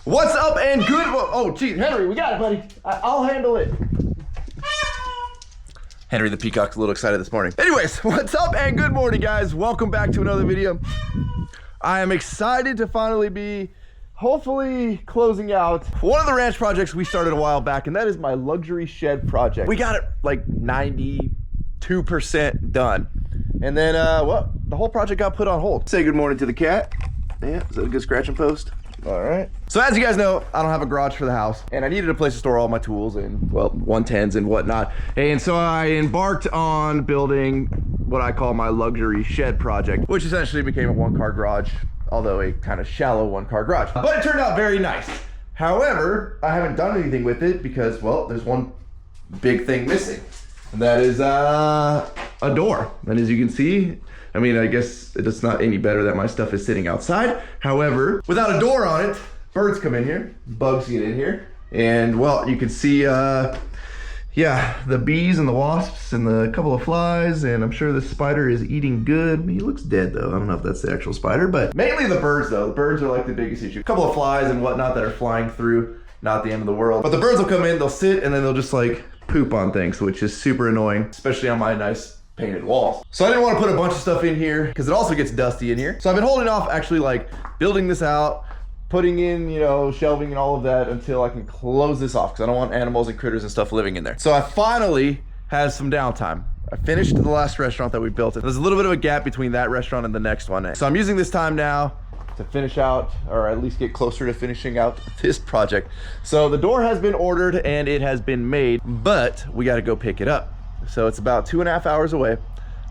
What's up and good? Oh, geez, Henry, we got it, buddy. I'll handle it. Henry the Peacock's a little excited this morning. Anyways, what's up and good morning, guys. Welcome back to another video. I am excited to finally be hopefully closing out one of the ranch projects we started a while back, and that is my luxury shed project. We got it like 92% done. And then, well, the whole project got put on hold. Say good morning to the cat. Yeah, is that a good scratching post? All right. So as you guys know, I don't have a garage for the house, and I needed a place to store all my tools and, well, 110s and whatnot. And so I embarked on building what I call my luxury shed project, which essentially became a one-car garage, although a kind of shallow one-car garage. But it turned out very nice. However, I haven't done anything with it because, well, there's one big thing missing, and that is a door. And as you can see, I mean, I guess it's not any better that my stuff is sitting outside. However, without a door on it, birds come in here, bugs get in here, and well, you can see, yeah, the bees and the wasps and the couple of flies, and I'm sure the spider is eating good. I mean, he looks dead though. I don't know if that's the actual spider, but mainly the birds though. The birds are like the biggest issue. A couple of flies and whatnot that are flying through, not the end of the world. But the birds will come in, they'll sit, and then they'll just like poop on things, which is super annoying, especially on my nice painted walls. So I didn't want to put a bunch of stuff in here because it also gets dusty in here. So I've been holding off actually like building this out, putting in, you know, shelving and all of that until I can close this off because I don't want animals and critters and stuff living in there. So I finally had some downtime. I finished the last restaurant that we built. There's a little bit of a gap between that restaurant and the next one. So I'm using this time now to finish out, or at least get closer to finishing out this project. So the door has been ordered and it has been made, but we got to go pick it up. So it's about 2.5 hours away.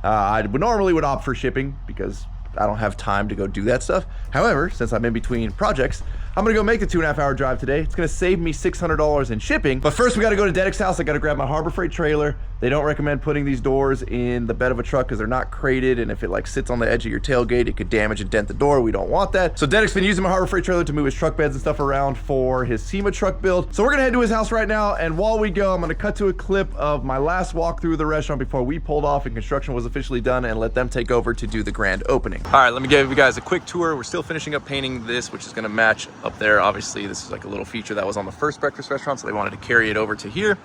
I normally would opt for shipping because I don't have time to go do that stuff. However, since I'm in between projects, I'm gonna go make the 2.5 hour drive today. It's gonna save me $600 in shipping. But first we gotta go to Dedek's house. I gotta grab my Harbor Freight trailer. They don't recommend putting these doors in the bed of a truck because they're not crated, and if it like sits on the edge of your tailgate, it could damage and dent the door. We don't want that. So Dedek's been using my Harbor Freight trailer to move his truck beds and stuff around for his SEMA truck build. So we're gonna head to his house right now, and while we go, I'm gonna cut to a clip of my last walk through the restaurant before we pulled off and construction was officially done, and let them take over to do the grand opening. All right, let me give you guys a quick tour. We're still finishing up painting this, which is gonna match up there. Obviously, this is like a little feature that was on the first breakfast restaurant, so they wanted to carry it over to here.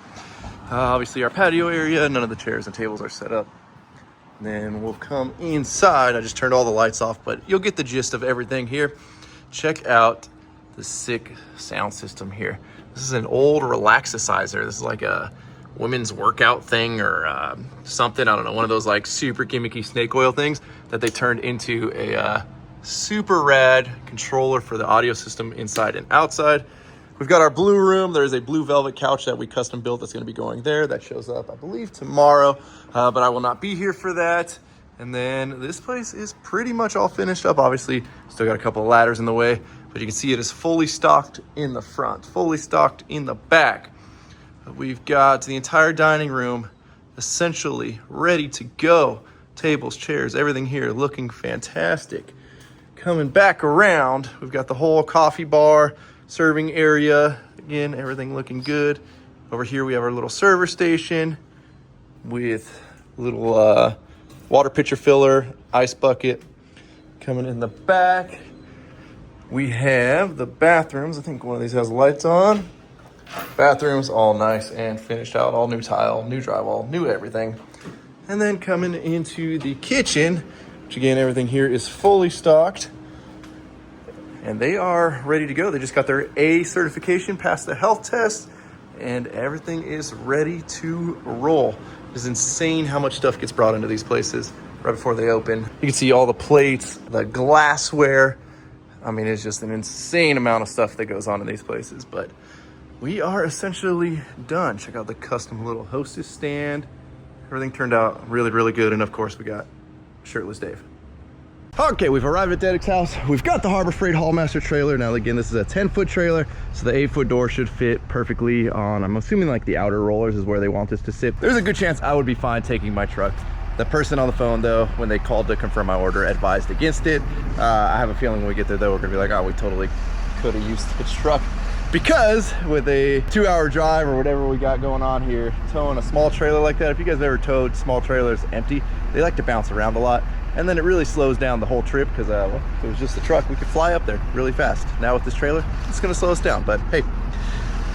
Obviously our patio area, none of the chairs and tables are set up. And then we'll come inside. I just turned all the lights off, but you'll get the gist of everything here. Check out the sick sound system here. This is an old relaxicizer. This is like a women's workout thing or something. I don't know, one of those like super gimmicky snake oil things that they turned into a super rad controller for the audio system inside and outside. We've got our blue room. There's a blue velvet couch that we custom built that's gonna be going there. That shows up, I believe, tomorrow, but I will not be here for that. And then this place is pretty much all finished up. Obviously, still got a couple of ladders in the way, but you can see it is fully stocked in the front, fully stocked in the back. We've got the entire dining room essentially ready to go. Tables, chairs, everything here looking fantastic. Coming back around, we've got the whole coffee bar, serving area. Again, everything looking good. Over here we have our little server station with little water pitcher filler, ice bucket. Coming in the back, we have the bathrooms. I think one of these has lights on. Bathrooms all nice and finished out, all new tile, new drywall, new everything. And then coming into the kitchen, which again, everything here is fully stocked. And they are ready to go. They just got their A certification, passed the health test, and everything is ready to roll. It's insane how much stuff gets brought into these places right before they open. You can see all the plates, the glassware. I mean, it's just an insane amount of stuff that goes on in these places, but we are essentially done. Check out the custom little hostess stand. Everything turned out really, really good. And of course, we got Shirtless Dave. Okay, we've arrived at Dedek's house. We've got the Harbor Freight Haulmaster trailer. Now, again, this is a 10-foot trailer, so the 8-foot door should fit perfectly on, I'm assuming like the outer rollers is where they want this to sit. There's a good chance I would be fine taking my truck. The person on the phone though, when they called to confirm my order, advised against it. I have a feeling when we get there though, we're gonna be like, oh, we totally could have used the truck. Because with a 2-hour drive or whatever we got going on here, towing a small trailer like that, if you guys ever towed small trailers empty, they like to bounce around a lot. and then it really slows down the whole trip because well, if it was just the truck, we could fly up there really fast. Now with this trailer, it's gonna slow us down, but hey,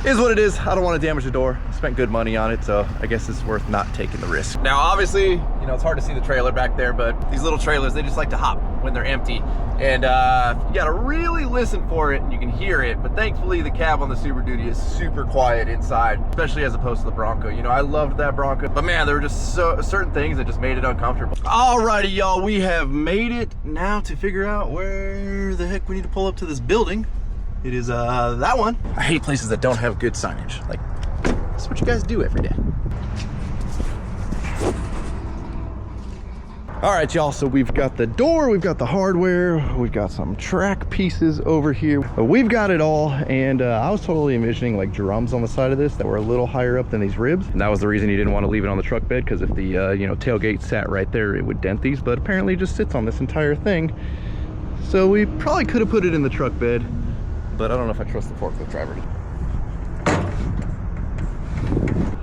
is what it is. I don't want to damage the door. I spent good money on it, so I guess it's worth not taking the risk. Now, obviously, you know, it's hard to see the trailer back there, but these little trailers, they just like to hop when they're empty. And you gotta really listen for it and you can hear it, but thankfully the cab on the Super Duty is super quiet inside, especially as opposed to the Bronco. You know, I loved that Bronco, but man, there were just certain things that just made it uncomfortable. Alrighty, y'all, we have made it now to figure out where the heck we need to pull up to this building. It is that one. I hate places that don't have good signage. Like, that's what you guys do every day. All right, y'all, so we've got the door, we've got the hardware, we've got some track pieces over here. We've got it all, and I was totally envisioning like drums on the side of this that were a little higher up than these ribs. And that was the reason you didn't want to leave it on the truck bed, because if the you know, tailgate sat right there, it would dent these, but apparently it just sits on this entire thing. So we probably could have put it in the truck bed, but I don't know if I trust the forklift driver.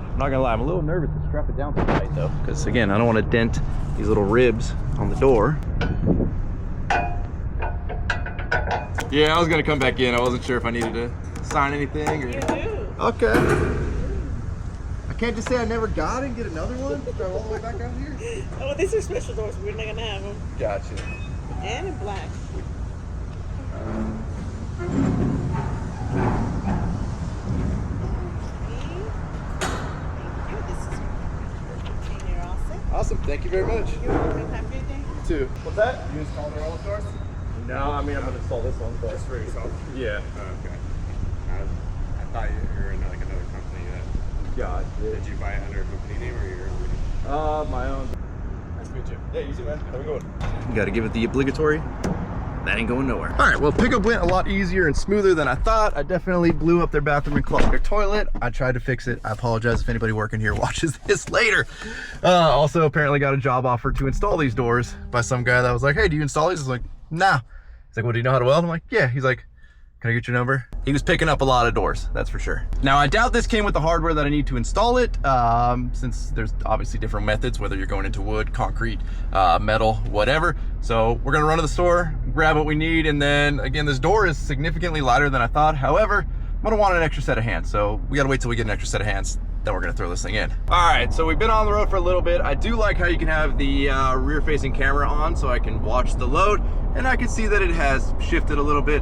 I'm not gonna lie, I'm a little nervous to strap it down too tight though, because again, I don't want to dent these little ribs on the door. Yeah, I was gonna come back in. I wasn't sure if I needed to sign anything or... You do. Okay. I can't just say I never got it and get another one? Drive all the way back out here? Oh, these are special doors. We're not gonna have them. Gotcha. And in black. Awesome, thank you very much. You're welcome. Have a good day. You too. What's that? You installed the roller doors? No, I mean, I'm gonna install this one, but... Just for yourself? Yeah. Oh, okay. I thought you were in like another company that... Yeah. Did you buy it under a company name or your own? My own. Nice to meet you. Yeah, you too, man. Have a good one. You gotta give it the obligatory. That ain't going nowhere. All right, well, pickup went a lot easier and smoother than I thought. I definitely blew up their bathroom and clogged their toilet. I tried to fix it. I apologize if anybody working here watches this later. Also, apparently got a job offer to install these doors by some guy that was like, hey, do you install these? I was like, nah. He's like, well, do you know how to weld? I'm like, yeah. He's like, can I get your number? He was picking up a lot of doors, that's for sure. Now, I doubt this came with the hardware that I need to install it, since there's obviously different methods, whether you're going into wood, concrete, metal, whatever. So we're gonna run to the store, grab what we need, and then, again, this door is significantly lighter than I thought. However, I'm gonna want an extra set of hands, so we gotta wait till we get an extra set of hands, then we're gonna throw this thing in. All right, so we've been on the road for a little bit. I do like how you can have the rear-facing camera on so I can watch the load, and I can see that it has shifted a little bit.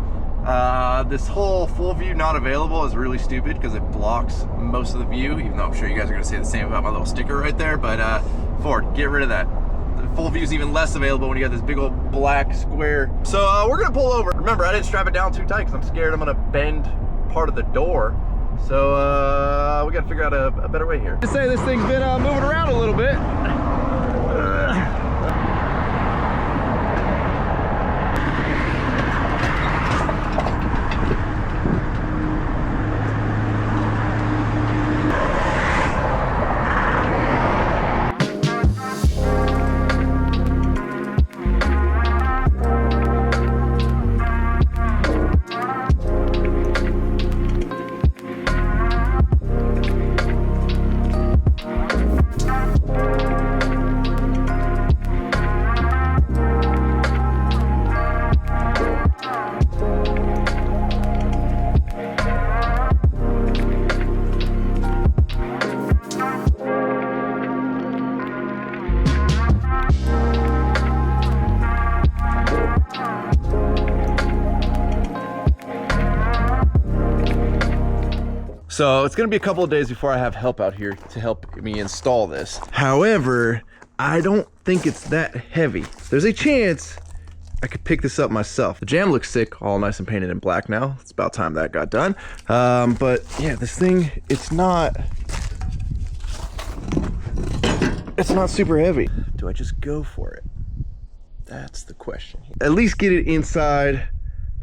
This whole full view not available is really stupid because it blocks most of the view, even though I'm sure you guys are gonna say the same about my little sticker right there, but Ford, get rid of that. The full view is even less available when you got this big old black square. So we're gonna pull over. Remember, I didn't strap it down too tight because I'm scared I'm gonna bend part of the door. So we gotta figure out a better way here. To say this thing's been moving around a little bit. So it's gonna be a couple of days before I have help out here to help me install this. However, I don't think it's that heavy. There's a chance I could pick this up myself. The jam looks sick, all nice and painted in black now. It's about time that got done. But yeah, this thing, it's not super heavy. Do I just go for it? That's the question. At least get it inside,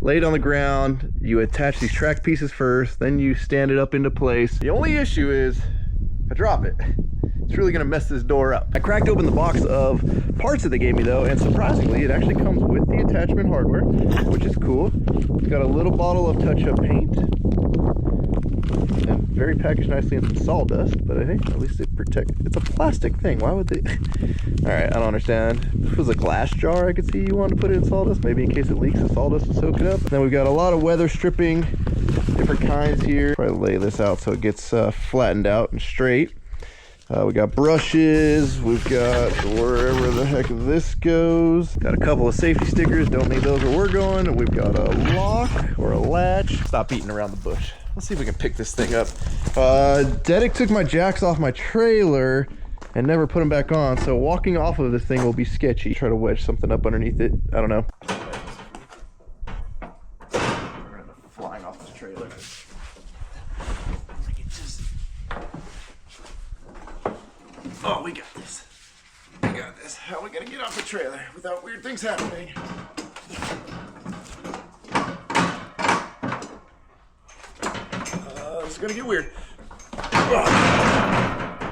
lay it on the ground. You attach these track pieces first, then you stand it up into place. The only issue is if I drop it, it's really gonna mess this door up. I cracked open the box of parts that they gave me though, and surprisingly, it actually comes with the attachment hardware, which is cool. It's got a little bottle of touch-up paint. And very packaged nicely in some sawdust, but hey, at least it protects. It's a plastic thing. Why would they? All right, I don't understand. If it was a glass jar, I could see you wanted to put it in sawdust, maybe in case it leaks, the sawdust will soak it up. Then we've got a lot of weather stripping, different kinds here. Probably lay this out so it gets flattened out and straight. We got brushes, we've got wherever the heck this goes. Got a couple of safety stickers, don't need those where we're going. We've got a lock or a latch. Stop beating around the bush. Let's see if we can pick this thing up. Dedic took my jacks off my trailer and never put them back on, so walking off of this thing will be sketchy. Try to wedge something up underneath it, I don't know. Flying off this trailer. Oh, we got this. We got this. How are we gonna get off the trailer without weird things happening? It's gonna get weird.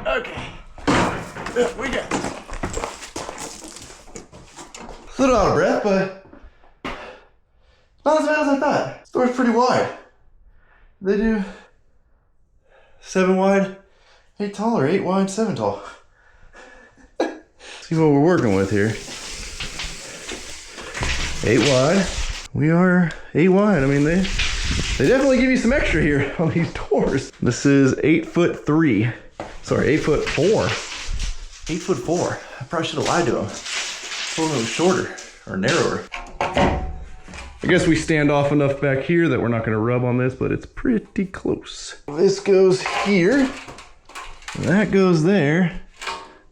Okay. We got this. A little out of breath, but not as bad as I thought. This door's pretty wide. They do 7 wide, 8 tall, or 8 wide, 7 tall. See what we're working with here. 8 wide. We are 8 wide. I mean, they definitely give you some extra here on these doors. This is 8'3". Sorry, 8'4". 8'4". I probably should have lied to him. I told him it was shorter or narrower. I guess we stand off enough back here that we're not going to rub on this, but it's pretty close. This goes here. That goes there.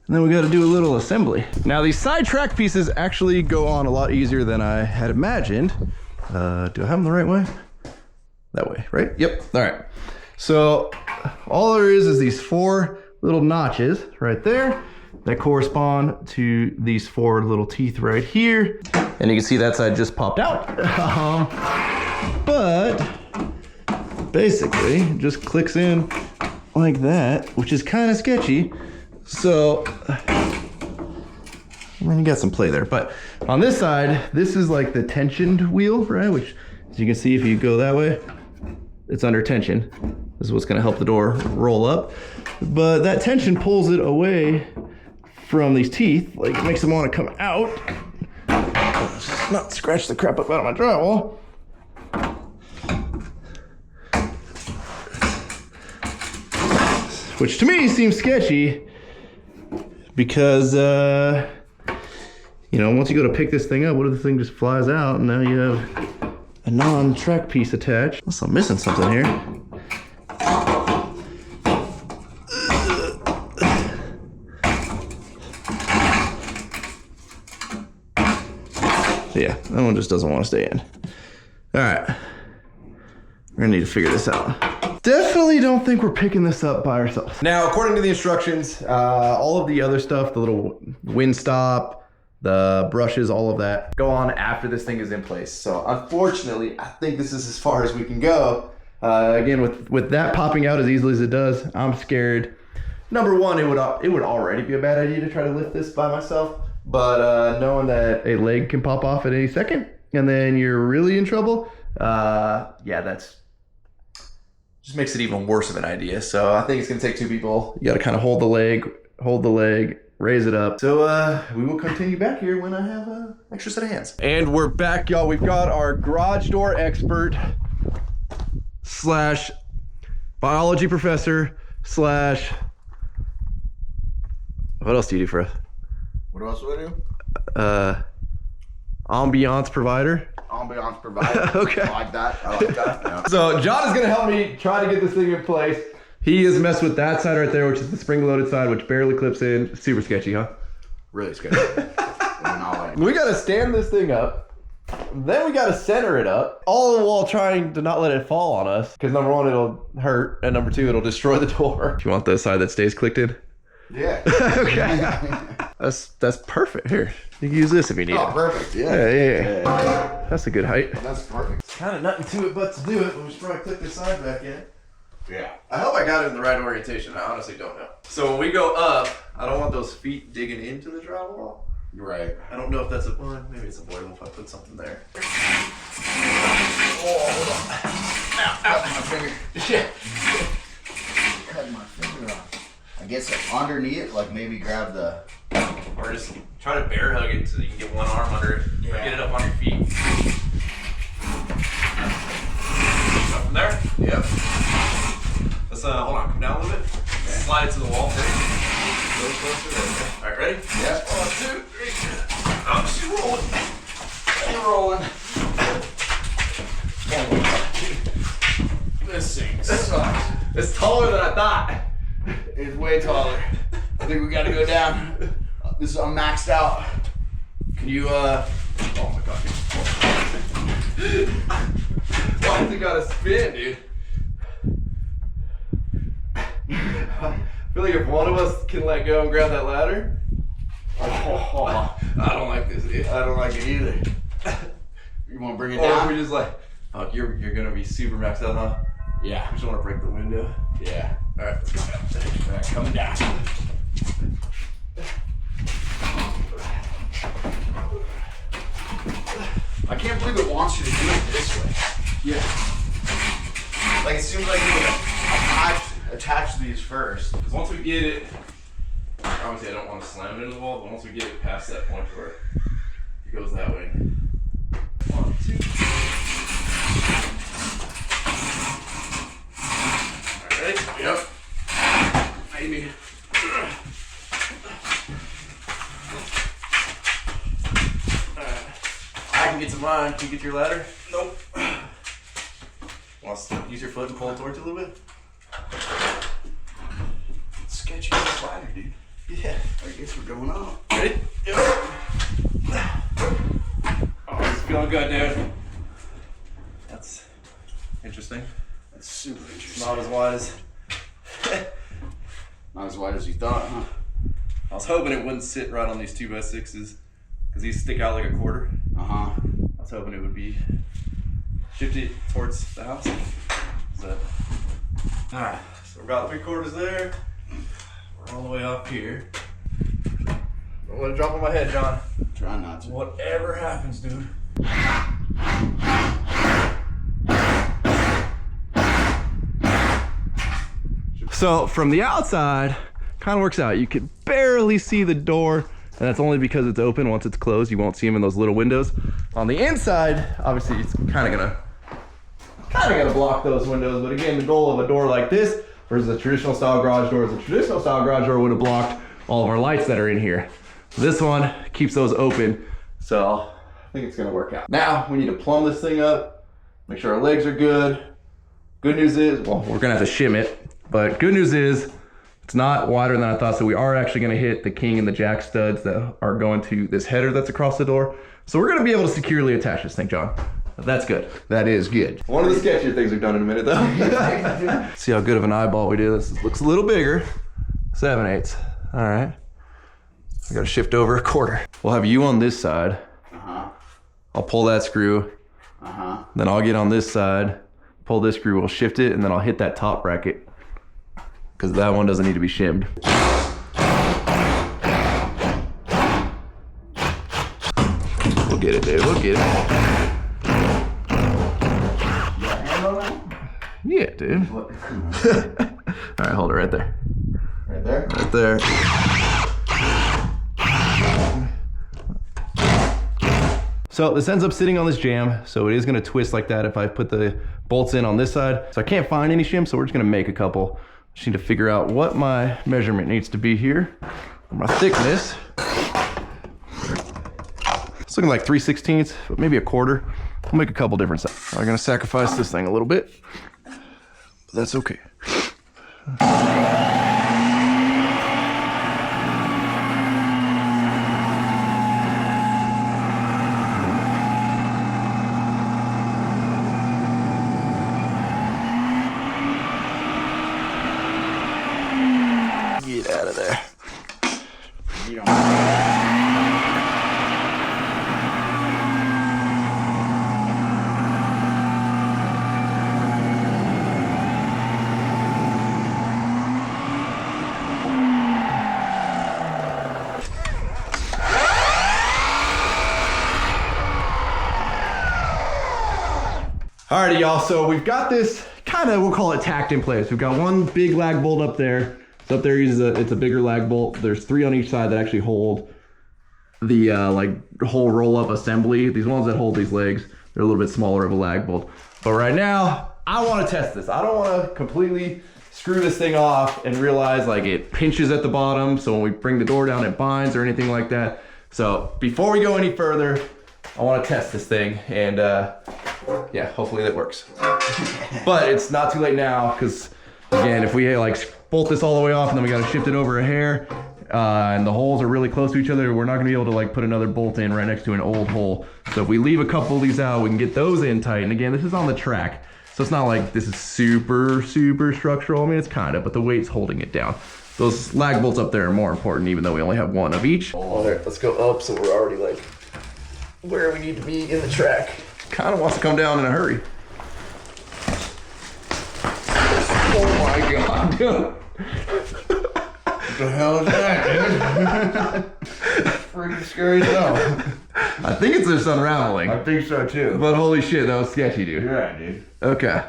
And then we got to do a little assembly. Now these side track pieces actually go on a lot easier than I had imagined. Do I have them the right way? That way, right? Yep. All right. So all there is these 4 little notches right there that correspond to these 4 little teeth right here. And you can see that side just popped out. But basically it just clicks in like that, which is kind of sketchy. So, I mean, you got some play there, but on this side, this is like the tensioned wheel, right? Which, as you can see, if you go that way, it's under tension. This is what's gonna help the door roll up. But that tension pulls it away from these teeth, like it makes them wanna come out. Not scratch the crap up out of my drywall. Which to me seems sketchy. Because, you know, once you go to pick this thing up, what if the thing just flies out and now you have a non-track piece attached? Unless I'm missing something here. Yeah, that one just doesn't want to stay in. All right, we're gonna need to figure this out. Definitely don't think we're picking this up by ourselves. Now, according to the instructions, all of the other stuff, the little wind stop, the brushes, all of that, go on after this thing is in place. So unfortunately, I think this is as far as we can go. Again, with that popping out as easily as it does, I'm scared. Number one, it would already be a bad idea to try to lift this by myself. But knowing that a leg can pop off at any second, and then you're really in trouble, yeah, that's just makes it even worse of an idea. So I think it's gonna take 2 people. You gotta kind of hold the leg, raise it up. So we will continue back here when I have an extra set of hands. And we're back, y'all. We've got our garage door expert slash biology professor slash, what else do you do for us? What else do I do? Ambiance provider. Ambiance provider. Okay. I like that. Yeah. So John is gonna help me try to get this thing in place. He has messed with that side right there, which is the spring-loaded side, which barely clips in. Super sketchy, huh? Really sketchy. We gotta stand this thing up. Then we gotta center it up, all the while trying to not let it fall on us. Because number one, it'll hurt, and number two, it'll destroy the door. Do you want the side that stays clicked in? Yeah. Okay. That's perfect. Here, you can use this if you need it. Oh, perfect. Yeah. That's a good height. That's perfect. Kind of nothing to it but to do it, but we should probably click this side back in. Yeah. I hope I got it in the right orientation. I honestly don't know. So when we go up, I don't want those feet digging into the drywall. You're right. I don't know if that's well, maybe it's avoidable if I put something there. Oh, hold on. Ow, My finger. Yeah. guess underneath, like maybe grab the. Or just try to bear hug it so you can get one arm under it. Yeah. Or get it up on your feet. Up from there? Yep. Let's hold on, come down a little bit. Okay. Slide it to the wall. There. A little closer there. All right, ready? Yep. 1, 2, 3. Oh, she's rolling. She's rolling. Oh my God. This thing sucks. It's taller than I thought. It's way taller. I think we gotta go down. This is I'm maxed out. Can you Oh my God. Why does it gotta spin, dude? I feel like if one of us can let go and grab that ladder. Oh, I don't like this, dude. I don't like it either. You wanna bring it Or if down? we just like, fuck, you're gonna be super maxed out, huh? Yeah. I just wanna break the window. Yeah. Alright, let's go down. Alright, coming down. I can't believe it wants you to do it this way. Yeah. Like it seems like you would attach these first. Because once we get it, obviously I don't want to slam it into the wall, but once we get it past that point where it goes that way. 1, 2. Alright, ready? Yep. Maybe. I can get to mine. Can you get your ladder? Nope. Want to use your foot and pull it towards you a little bit? Sketchy little slider, dude. Yeah. I guess we're going on. Ready? Yep. Oh, it's feeling good, dude. That's interesting. That's super It's interesting. not as wide as... Not as wide as you thought, huh? I was hoping it wouldn't sit right on these 2x6s because these stick out like a quarter. Uh-huh. I was hoping it would be shifted towards the house. So, alright, so we're about 3/4 there. We're all the way up here. Don't let it drop on my head, John. Try not to. Whatever happens, dude. So from the outside, kind of works out. You can barely see the door, and that's only because it's open. Once it's closed, you won't see them in those little windows. On the inside, obviously it's kind of gonna block those windows. But again, the goal of a door like this versus a traditional style garage door is a traditional style garage door would have blocked all of our lights that are in here. This one keeps those open, so I think it's gonna work out. Now we need to plumb this thing up, make sure our legs are good. Good news is, well, we're gonna have to shim it, but good news is it's not wider than I thought, so we are actually gonna hit the king and the jack studs that are going to this header that's across the door. So we're gonna be able to securely attach this thing, John. That's good. That is good. One of the sketchier things we've done in a minute though. See how good of an eyeball we do. This looks a little bigger. 7/8. All right. I gotta shift over 1/4. We'll have you on this side. Uh-huh. I'll pull that screw. Uh-huh. Then I'll get on this side, pull this screw, we'll shift it, and then I'll hit that top bracket because that one doesn't need to be shimmed. We'll get it, dude. We'll get it. Yeah, dude. All right, hold it right there. Right there? Right there. So this ends up sitting on this jamb, so it is gonna twist like that if I put the bolts in on this side. So I can't find any shims, so we're just gonna make a couple. Just need to figure out what my measurement needs to be here. My thickness. It's looking like 3/16, but maybe 1/4. We'll make a couple different sizes. I'm gonna sacrifice this thing a little bit, but that's okay. Get out of there. You don't. Alrighty, y'all, so we've got this kind of, we'll call it tacked in place. We've got one big lag bolt up there. So up there it's a bigger lag bolt. There's 3 on each side that actually hold the like whole roll-up assembly. These ones that hold these legs, they're a little bit smaller of a lag bolt. But right now, I want to test this. I don't want to completely screw this thing off and realize like it pinches at the bottom, so when we bring the door down it binds or anything like that. So before we go any further, I want to test this thing, and yeah, hopefully that works. But it's not too late now, because again, if we like bolt this all the way off and then we got to shift it over a hair, and the holes are really close to each other, we're not gonna be able to like put another bolt in right next to an old hole. So if we leave a couple of these out, we can get those in tight. And again, this is on the track, so it's not like this is super structural. I mean, it's kind of, but the weight's holding it down. Those lag bolts up there are more important, even though we only have 1 of each. All right, let's go up so we're already like where we need to be in the track. Kind of wants to come down in a hurry. Oh my God, dude. What the hell is that, dude? Freaking scary stuff. I think it's just unraveling. I think so too. But holy shit, that was sketchy, dude. You're right, dude. Okay.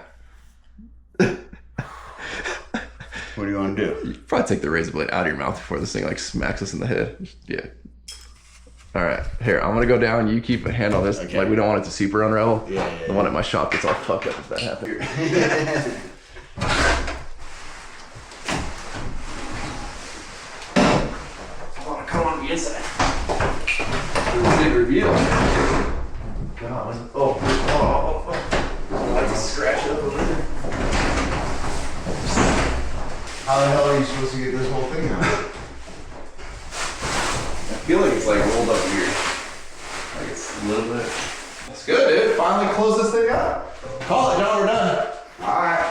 What do you want to do? You probably take the razor blade out of your mouth before this thing like smacks us in the head. Yeah. All right, here, I'm gonna go down. You keep a hand on this. Okay. Like, we don't want it to super unravel. Yeah. The one at my shop gets all fucked up if that happens. Come on the inside. Big reveal. God. Oh. I just scratch it up over there. How the hell are you supposed to get this whole thing out? I feel like it's like rolled up weird. Like it's a little bit. That's good, dude. Finally close this thing out. Call it, John. We're done. Alright.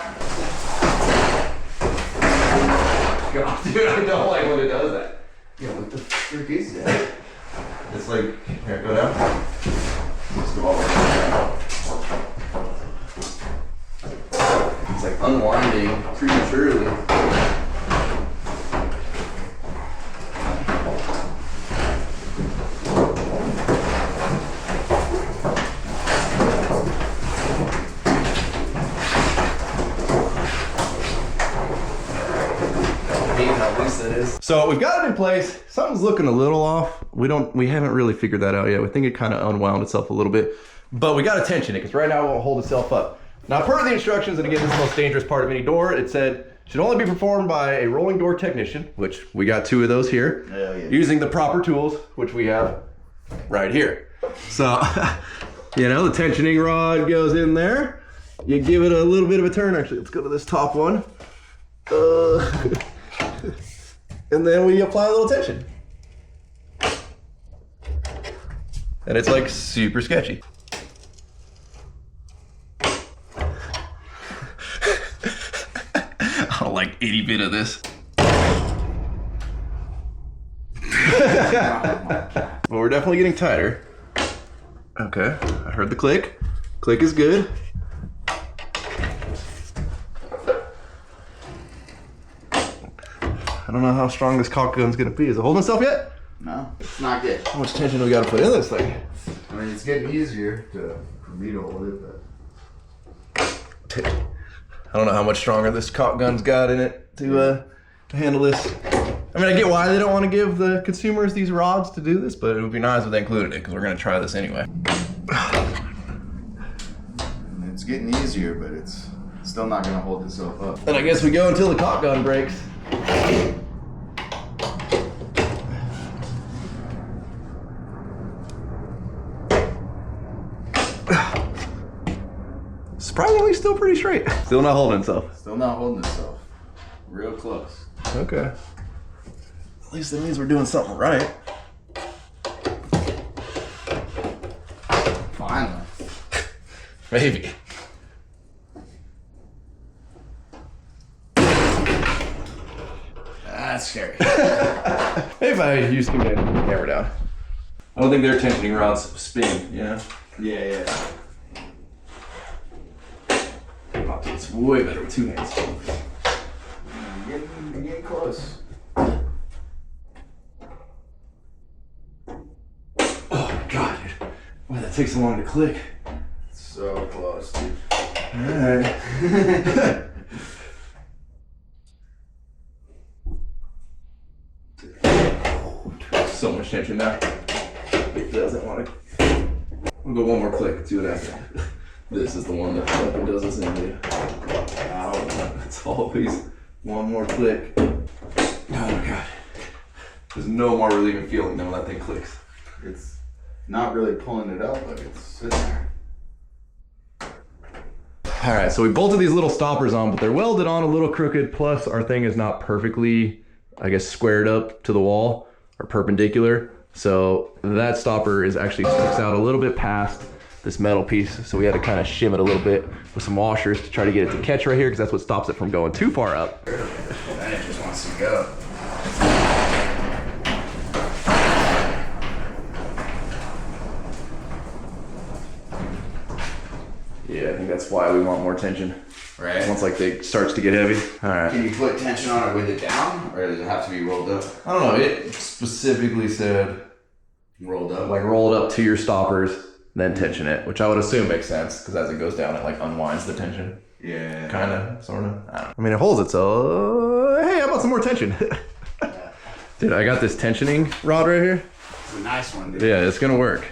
God, dude, I don't like when it does that. Yeah, what the frick is that? It's like, here, go down. Let's go all the way down. It's like unwinding prematurely. So we've got it in place. Something's looking a little off. We haven't really figured that out yet. We think it kind of unwound itself a little bit, but we got to tension it because right now it won't hold itself up. Now, per the instructions, and again, this is the most dangerous part of any door, it said should only be performed by a rolling door technician, which we got 2 of those here, using the proper tools, which we have right here. So, you know, the tensioning rod goes in there. You give it a little bit of a turn. Actually, let's go to this top one. And then we apply a little tension. And it's like super sketchy. I don't like 80 bit of this. But we're definitely getting tighter. Okay, I heard the click. Click is good. I don't know how strong this caulk gun's gonna be. Is it holding itself yet? No, it's not good. How much tension do we gotta put in this thing? I mean, it's getting easier for me to hold it, but I don't know how much stronger this caulk gun's got in it to handle this. I mean, I get why they don't want to give the consumers these rods to do this, but it would be nice if they included it because we're gonna try this anyway. it's getting easier, but it's still not gonna hold itself up. And I guess we go until the caulk gun breaks. Surprisingly, still pretty straight. Still not holding itself. Still not holding itself. Real close. Okay. At least that means we're doing something right. Finally. Maybe. That's scary. Maybe if I use the camera down. I don't think their tensioning rods spin, you know? Yeah. It's way better with 2 hands. You're getting close. Oh god, dude. Why that takes so long to click? So close, dude. Alright. so much tension now. It doesn't want to. We'll go one more click, see what happens. This is the one that fucking does this in me. Ow. It's always one more click. Oh god. There's no more relieving feeling than when that thing clicks. It's not really pulling it up, but it's sitting there. All right, so we bolted these little stoppers on, but they're welded on a little crooked. Plus our thing is not perfectly, I guess, squared up to the wall or perpendicular. So that stopper is actually sticks out a little bit past this metal piece. So we had to kind of shim it a little bit with some washers to try to get it to catch right here, because that's what stops it from going too far up. And it just wants to go. Yeah, I think that's why we want more tension. Right. Once like it starts to get heavy. All right. Can you put tension on it with it down, or does it have to be rolled up? I don't know, it specifically said Rolled up? like roll it up to your stoppers, then tension it, which I would assume makes sense, because as it goes down, it like unwinds the tension. Yeah. Kind of, sort of. I mean, it holds it, so hey, how about some more tension? Dude, I got this tensioning rod right here. It's a nice one, dude. Yeah, it's gonna work.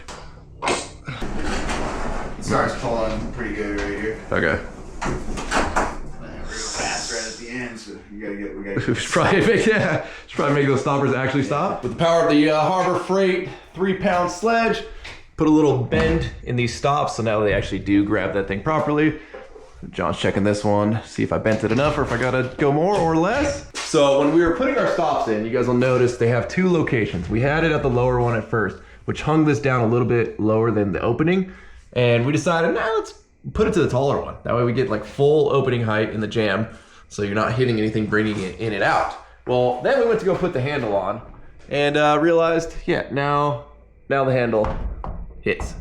It starts pulling pretty good right here. Okay. Real fast right at the end, so we gotta Should probably make those stoppers actually stop. With the power of the Harbor Freight 3-pound sledge, put a little bend in these stops, so now they actually do grab that thing properly. John's checking this one, see if I bent it enough or if I gotta go more or less. So when we were putting our stops in, you guys will notice they have two locations. We had it at the lower one at first, which hung this down a little bit lower than the opening. And we decided, nah, let's put it to the taller one. That way we get like full opening height in the jam, so you're not hitting anything, bringing it in and out. Well, then we went to go put the handle on and realized, yeah, now the handle hits.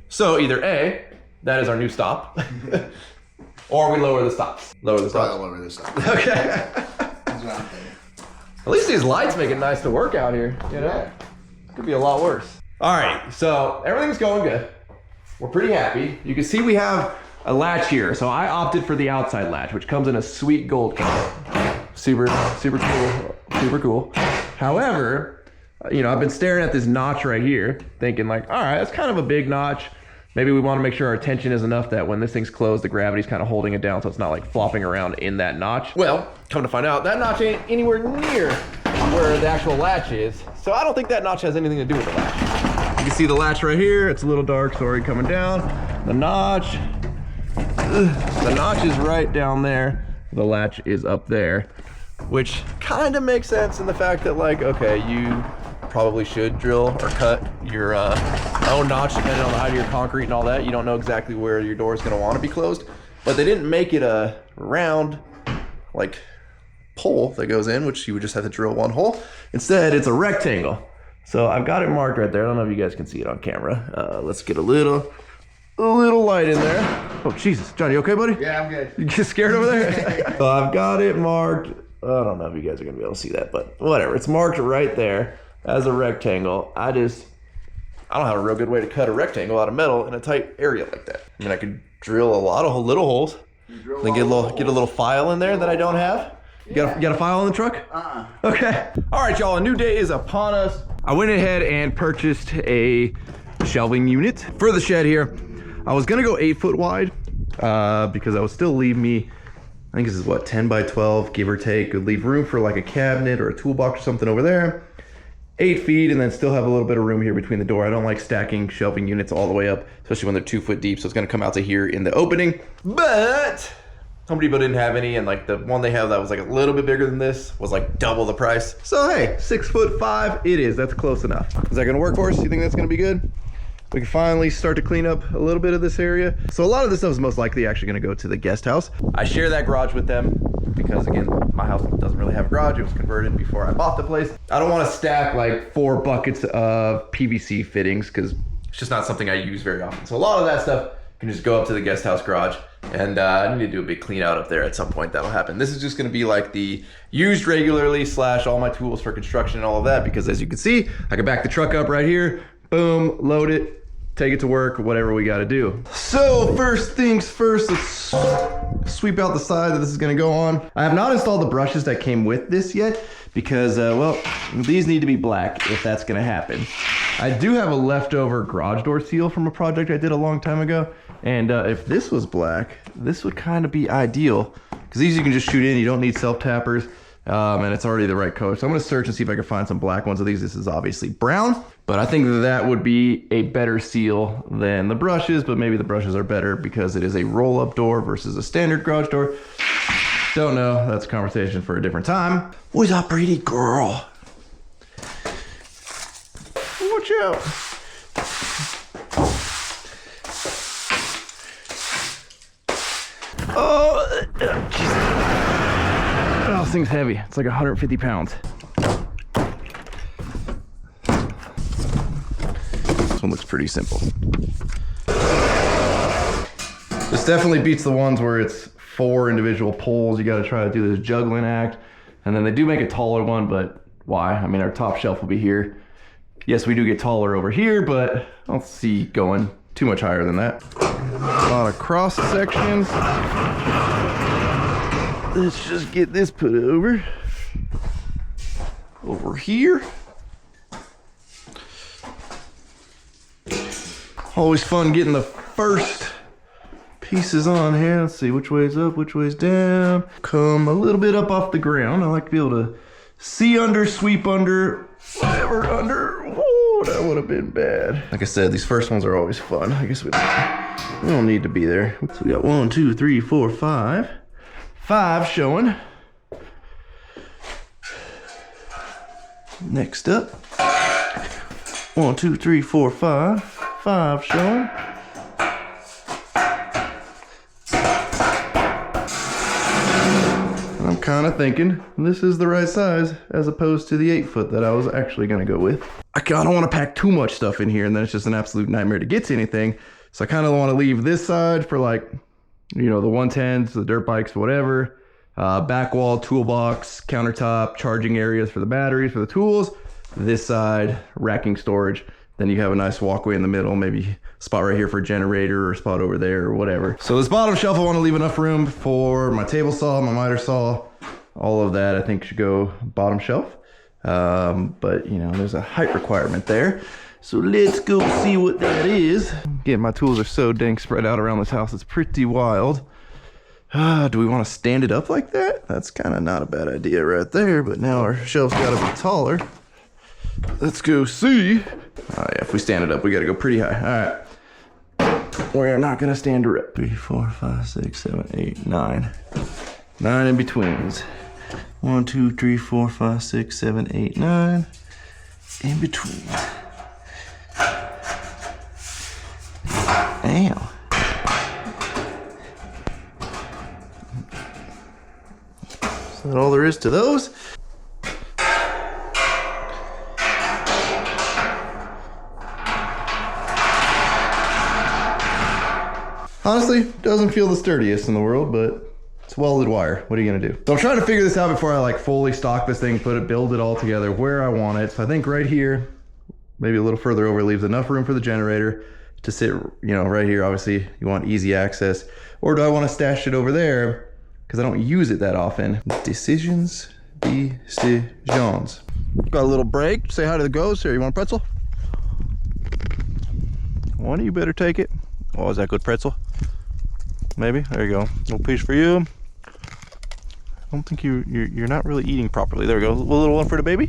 So either A, that is our new stop, or we lower the stops. Lower the stops. all over this stuff. Okay. That's what I'm thinking. At least these lights make it nice to work out here, you know? Yeah. Could be a lot worse. All right, so everything's going good. We're pretty happy. You can see we have a latch here. So I opted for the outside latch, which comes in a sweet gold color. Super cool. However, you know, I've been staring at this notch right here, thinking like, all right, that's kind of a big notch. Maybe we want to make sure our tension is enough that when this thing's closed, the gravity's kind of holding it down so it's not like flopping around in that notch. Well, come to find out, that notch ain't anywhere near where the actual latch is. So I don't think that notch has anything to do with the latch. You can see the latch right here. It's a little dark, sorry, coming down. The notch is right down there. The latch is up there, which kind of makes sense in the fact that like, okay, you probably should drill or cut your own notch depending on the height of your concrete and all that. You don't know exactly where your door is going to want to be closed, but they didn't make it a round like hole that goes in, which you would just have to drill one hole. Instead, it's a rectangle. So I've got it marked right there. I don't know if you guys can see it on camera. Let's get a little light in there. Oh Jesus, John, you okay, buddy? Yeah, I'm good. You get scared over there? So I've got it marked. I don't know if you guys are gonna be able to see that, but whatever. It's marked right there as a rectangle. I don't have a real good way to cut a rectangle out of metal in a tight area like that. I mean, I could drill a lot of little holes, then get a little file in there that I don't have. You got a file in the truck? Okay. All right, y'all, a new day is upon us. I went ahead and purchased a shelving unit for the shed here. I was gonna go 8 foot wide because that would still leave me, I think this is what, 10 by 12, give or take. Would leave room for like a cabinet or a toolbox or something over there. 8 feet, and then still have a little bit of room here between the door. I don't like stacking shelving units all the way up, especially when they're 2 foot deep. So it's gonna come out to here in the opening. But Home Depot didn't have any, and like the one they have that was like a little bit bigger than this was like double the price. So hey, 6'5" it is. That's close enough. Is that gonna work for us? You think that's gonna be good? We can finally start to clean up a little bit of this area. So a lot of this stuff is most likely actually gonna go to the guest house. I share that garage with them because again, my house doesn't really have a garage. It was converted before I bought the place. I don't wanna stack like 4 buckets of PVC fittings because it's just not something I use very often. So a lot of that stuff can just go up to the guest house garage, and I need to do a big clean out up there at some point. That'll happen. This is just gonna be like the used regularly / all my tools for construction and all of that, because as you can see, I can back the truck up right here, boom, load it, take it to work, whatever we gotta do. So first things first, let's sweep out the side that this is gonna go on. I have not installed the brushes that came with this yet because, well, these need to be black if that's gonna happen. I do have a leftover garage door seal from a project I did a long time ago. And if this was black, this would kind of be ideal because these you can just shoot in, you don't need self-tappers. And it's already the right color. So I'm gonna search and see if I can find some black ones of these. This is obviously brown, but I think that would be a better seal than the brushes, but maybe the brushes are better because it is a roll-up door versus a standard garage door. Don't know, that's a conversation for a different time. Who's a pretty girl? Watch out. Oh, Jesus. Oh, this thing's heavy. It's like 150 pounds. This one looks pretty simple. This definitely beats the ones where it's 4 individual poles. You got to try to do this juggling act. And then they do make a taller one, but why? I mean, our top shelf will be here. Yes, we do get taller over here, but I don't see going too much higher than that. A lot of cross sections. Let's just get this put over here. Always fun getting the first pieces on here. Let's see which way's up, which way's down. Come a little bit up off the ground. I like to be able to see under, sweep under, whatever under. Whoa, that would have been bad. Like I said, these first ones are always fun. I guess we don't need to be there. So we got 1, 2, 3, 4, 5. 5 showing. Next up. 1, 2, 3, 4, 5. 5 showing. I'm kind of thinking this is the right size as opposed to the 8-foot that I was actually going to go with. I don't want to pack too much stuff in here and then it's just an absolute nightmare to get to anything. So I kind of want to leave this side for like, you know, the 110s, the dirt bikes, whatever. Back wall, toolbox, countertop, charging areas for the batteries, for the tools. This side, racking storage. Then you have a nice walkway in the middle, maybe a spot right here for a generator or a spot over there or whatever. So this bottom shelf, I want to leave enough room for my table saw, my miter saw, all of that I think should go bottom shelf. But you know, there's a height requirement there. So let's go see what that is. Again, my tools are so dang spread out around this house, it's pretty wild. Do we want to stand it up like that? That's kind of not a bad idea right there, but now our shelf's got to be taller. Let's go see. Oh yeah, if we stand it up, we got to go pretty high. All right. We're not going to stand her up. 3, 4, 5, 6, 7, 8, 9. 9 in betweens. 1, 2, 3, 4, 5, 6, 7, 8, 9. In between. Damn. Is that all there is to those? Honestly, doesn't feel the sturdiest in the world, but it's welded wire. What are you gonna do? So I'm trying to figure this out before I like fully stock this thing, build it all together where I want it. So I think right here, maybe a little further over, leaves enough room for the generator to sit, you know, right here. Obviously you want easy access. Or do I want to stash it over there? Because I don't use it that often. Decisions. Got a little break. Say hi to the ghost. Here, you want a pretzel? One, you better take it. Oh, is that good pretzel? Maybe. There you go. Little piece for you. I don't think you're not really eating properly. There we go. A little one for the baby.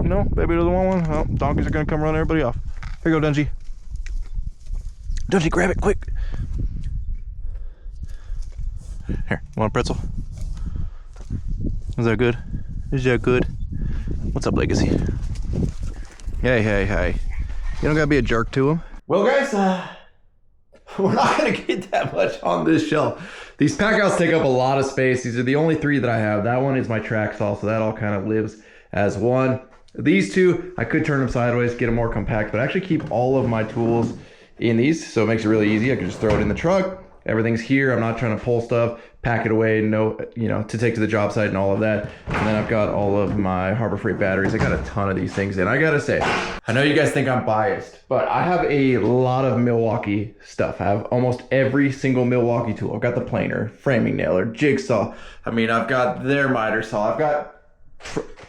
No, baby doesn't want one. Oh, donkeys are gonna come run everybody off. Here you go, Dungy. Dungy, grab it quick. Here, want a pretzel? Is that good? Is that good? What's up, Legacy? Hey. You don't gotta be a jerk to him. Well, guys, we're not gonna get that much on this shelf. These pack outs take up a lot of space. These are the only 3 that I have. That one is my track saw, so that all kind of lives as one. These 2, I could turn them sideways, get them more compact, but I actually keep all of my tools in these, so it makes it really easy. I can just throw it in the truck, Everything's here. I'm not trying to pull stuff, pack it away, to take to the job site and all of that. And then I've got all of my Harbor Freight batteries. I got a ton of these things, and I gotta say, I know you guys think I'm biased, but I have a lot of Milwaukee stuff. I have almost every single Milwaukee tool. I've got the planer, framing nailer, jigsaw. I mean, I've got their miter saw. I've got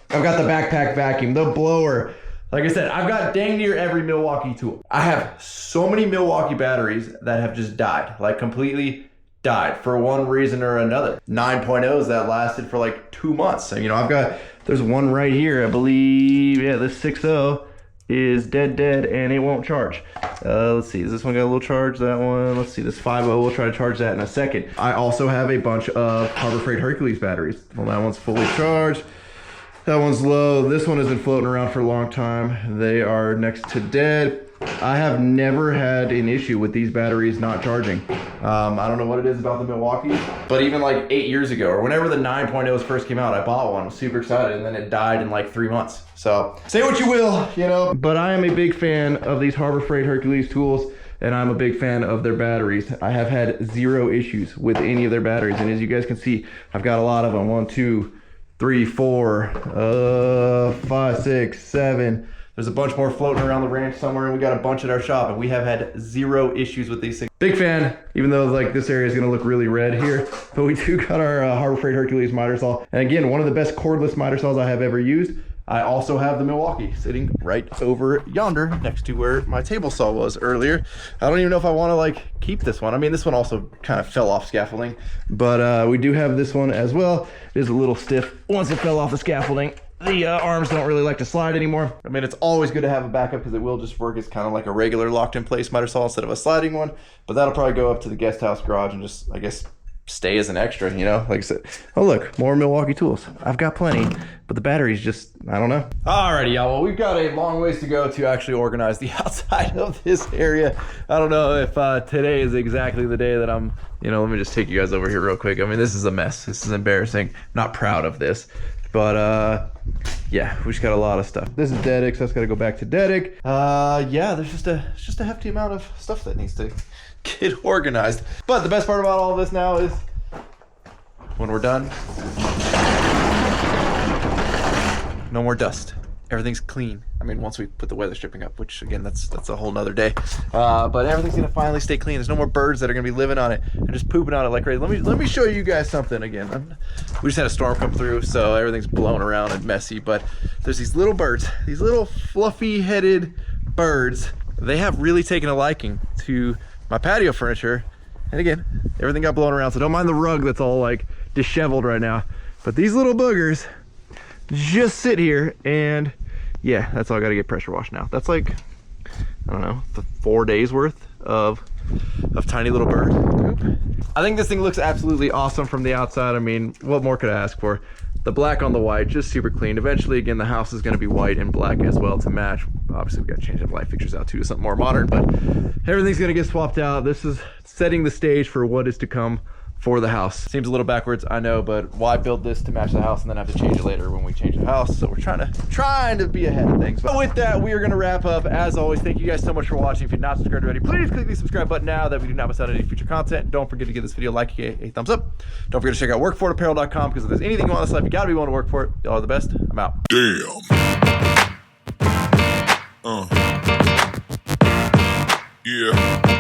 the backpack vacuum, the blower. Like I said, I've got dang near every Milwaukee tool. I have so many Milwaukee batteries that have just died, like completely died for one reason or another. 9.0s that lasted for like 2 months. And there's one right here, I believe, yeah, this 6.0 is dead and it won't charge. Let's see, does this one got a little charge? That one, let's see, this 5.0, we'll try to charge that in a second. I also have a bunch of Harbor Freight Hercules batteries. Well, that one's fully charged. That one's low. This one has been floating around for a long time. They are next to dead. I have never had an issue with these batteries not charging. I don't know what it is about the Milwaukee, but even like 8 years ago, or whenever the 9.0s first came out, I bought one, I was super excited, and then it died in like 3 months. So say what you will, but I am a big fan of these Harbor Freight Hercules tools, and I'm a big fan of their batteries. I have had 0 issues with any of their batteries, and as you guys can see, I've got a lot of them. 1, 2, 3, 4, 5, 6, 7. There's a bunch more floating around the ranch somewhere, and we got a bunch at our shop, and we have had 0 issues with these things. Big fan, even though like this area is gonna look really red here, but we do got our Harbor Freight Hercules miter saw. And again, one of the best cordless miter saws I have ever used. I also have the Milwaukee sitting right over yonder next to where my table saw was earlier. I don't even know if I want to like keep this one. I mean, this one also kind of fell off scaffolding, but we do have this one as well. It is a little stiff once it fell off the scaffolding. The arms don't really like to slide anymore. I mean, it's always good to have a backup because it will just work as kind of like a regular locked in place miter saw instead of a sliding one, but that'll probably go up to the guest house garage and just, I guess, stay as an extra, like I said. Oh look, more Milwaukee tools. I've got plenty, but the batteries just, I don't know. Alrighty, y'all, well, we've got a long ways to go to actually organize the outside of this area. I don't know if today is exactly the day that I'm, let me just take you guys over here real quick. I mean, this is a mess. This is embarrassing. I'm not proud of this, but yeah, we just got a lot of stuff. This is Dedic, so that's got to go back to Dedic. Yeah, there's just a hefty amount of stuff that needs to get organized. But the best part about all this now is when we're done, no more dust. Everything's clean. I mean, once we put the weather stripping up, which again, that's a whole nother day. But everything's gonna finally stay clean. There's no more birds that are gonna be living on it and just pooping on it like crazy. Let me show you guys something again. We just had a storm come through, so everything's blown around and messy, but there's these little birds, these little fluffy headed birds. They have really taken a liking to my patio furniture. And again, everything got blown around, so don't mind the rug that's all like disheveled right now. But these little boogers just sit here, and yeah, that's all I gotta get pressure washed now. That's like, I don't know, 4 days worth of tiny little bird poop. I think this thing looks absolutely awesome from the outside. I mean, what more could I ask for? The black on the white, just super clean. Eventually, again, the house is gonna be white and black as well to match. Obviously, we gotta change the light fixtures out too to something more modern, but everything's gonna get swapped out. This is setting the stage for what is to come for the house. Seems a little backwards, I know, but why build this to match the house and then have to change it later when we change the house? So we're trying to be ahead of things. But with that, we are gonna wrap up. As always, thank you guys so much for watching. If you're not subscribed already, please click the subscribe button now that we do not miss out on any future content. Don't forget to give this video a thumbs up. Don't forget to check out workforapparel.com, because if there's anything you want in this life, you gotta be willing to work for it. Y'all are the best. I'm out. Damn. Yeah.